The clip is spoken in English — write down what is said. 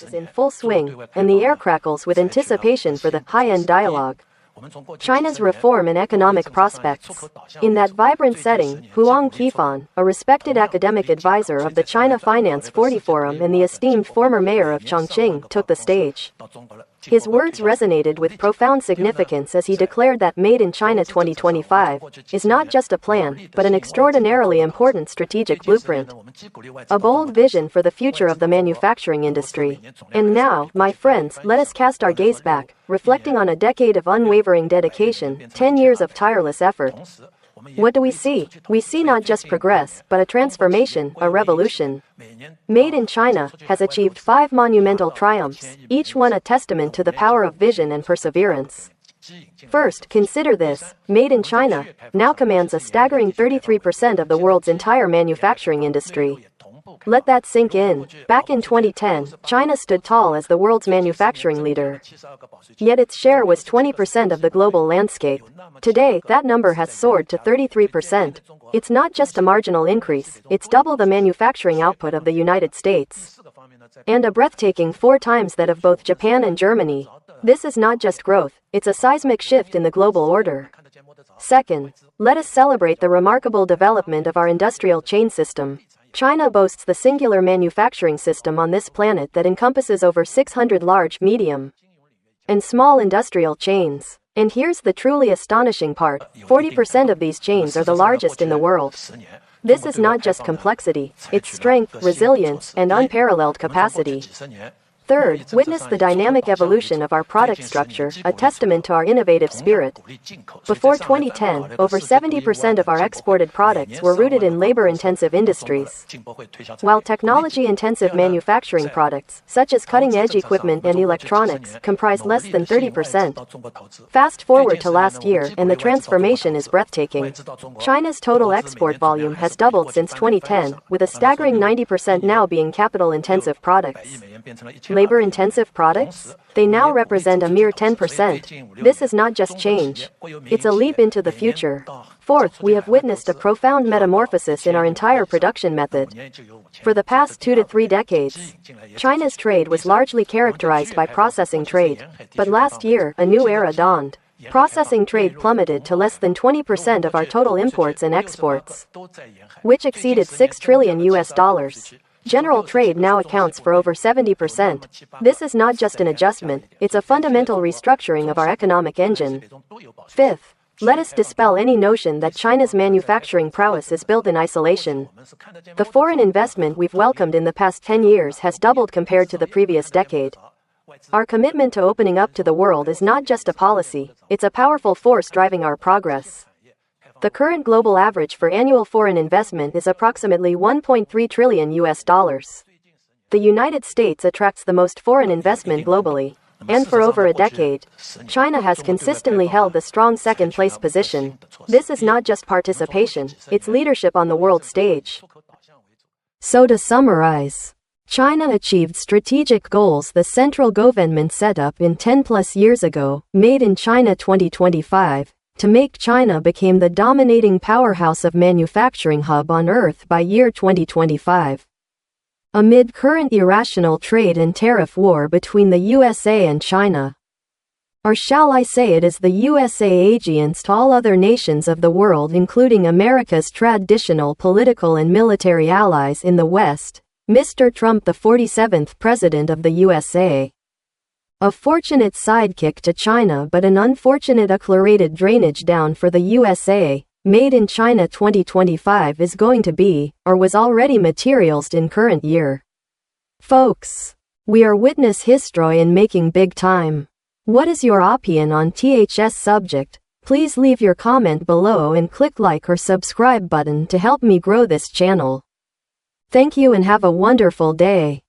is in full swing, and the air crackles with anticipation for the high-end dialogue. China's reform and economic prospects. In that vibrant setting, Huang Qifan, a respected academic advisor of the China Finance 40 Forum and the esteemed former mayor of Chongqing, took the stage. His words resonated with profound significance as he declared that Made in China 2025 is not just a plan, but an extraordinarily important strategic blueprint. A bold vision for the future of the manufacturing industry. And now, my friends, let us cast our gaze back, reflecting on a decade of unwavering dedication, 10 years of tireless effort. What do we see? We see not just progress, but a transformation, a revolution. Made in China has achieved 5 monumental triumphs, each one a testament to the power of vision and perseverance. First, consider this. Made in China now commands a staggering 33% of the world's entire manufacturing industry. Let that sink in. Back in 2010, China stood tall as the world's manufacturing leader. Yet its share was 20% of the global landscape. Today, that number has soared to 33%. It's not just a marginal increase, it's double the manufacturing output of the United States. And a breathtaking 4 times that of both Japan and Germany. This is not just growth, it's a seismic shift in the global order. Second, let us celebrate the remarkable development of our industrial chain system. China boasts the singular manufacturing system on this planet that encompasses over 600 large, medium, and small industrial chains. And here's the truly astonishing part, 40% of these chains are the largest in the world. This is not just complexity, it's strength, resilience, and unparalleled capacity. Third, witness the dynamic evolution of our product structure, a testament to our innovative spirit. Before 2010, over 70% of our exported products were rooted in labor-intensive industries, while technology-intensive manufacturing products, such as cutting-edge equipment and electronics, comprised less than 30%. Fast forward to last year, and the transformation is breathtaking. China's total export volume has doubled since 2010, with a staggering 90% now being capital-intensive products. Labor-intensive products? They now represent a mere 10%. This is not just change. It's a leap into the future. Fourth, we have witnessed a profound metamorphosis in our entire production method. For the past 2 to 3 decades, China's trade was largely characterized by processing trade. But last year, a new era dawned. Processing trade plummeted to less than 20% of our total imports and exports, which exceeded $6 trillion. General trade now accounts for over 70%. This is not just an adjustment, it's a fundamental restructuring of our economic engine. Fifth, let us dispel any notion that China's manufacturing prowess is built in isolation. The foreign investment we've welcomed in the past 10 years has doubled compared to the previous decade. Our commitment to opening up to the world is not just a policy, it's a powerful force driving our progress. The current global average for annual foreign investment is approximately $1.3 trillion. The United States attracts the most foreign investment globally. And for over a decade, China has consistently held the strong second-place position. This is not just participation, it's leadership on the world stage. So to summarize, China achieved strategic goals the central government set up in 10+ years ago, Made in China 2025. To make China become the dominating powerhouse of manufacturing hub on Earth by year 2025. Amid current irrational trade and tariff war between the USA and China, or shall I say it is the USA against all other nations of the world, including America's traditional political and military allies in the West, Mr. Trump, the 47th President of the USA. A fortunate sidekick to China but an unfortunate accelerated drainage down for the USA. Made in China 2025 is going to be, or was already materialized in current year. Folks, we are witness history in making big time. What is your opinion on THS subject? Please leave your comment below and click like or subscribe button to help me grow this channel. Thank you and have a wonderful day.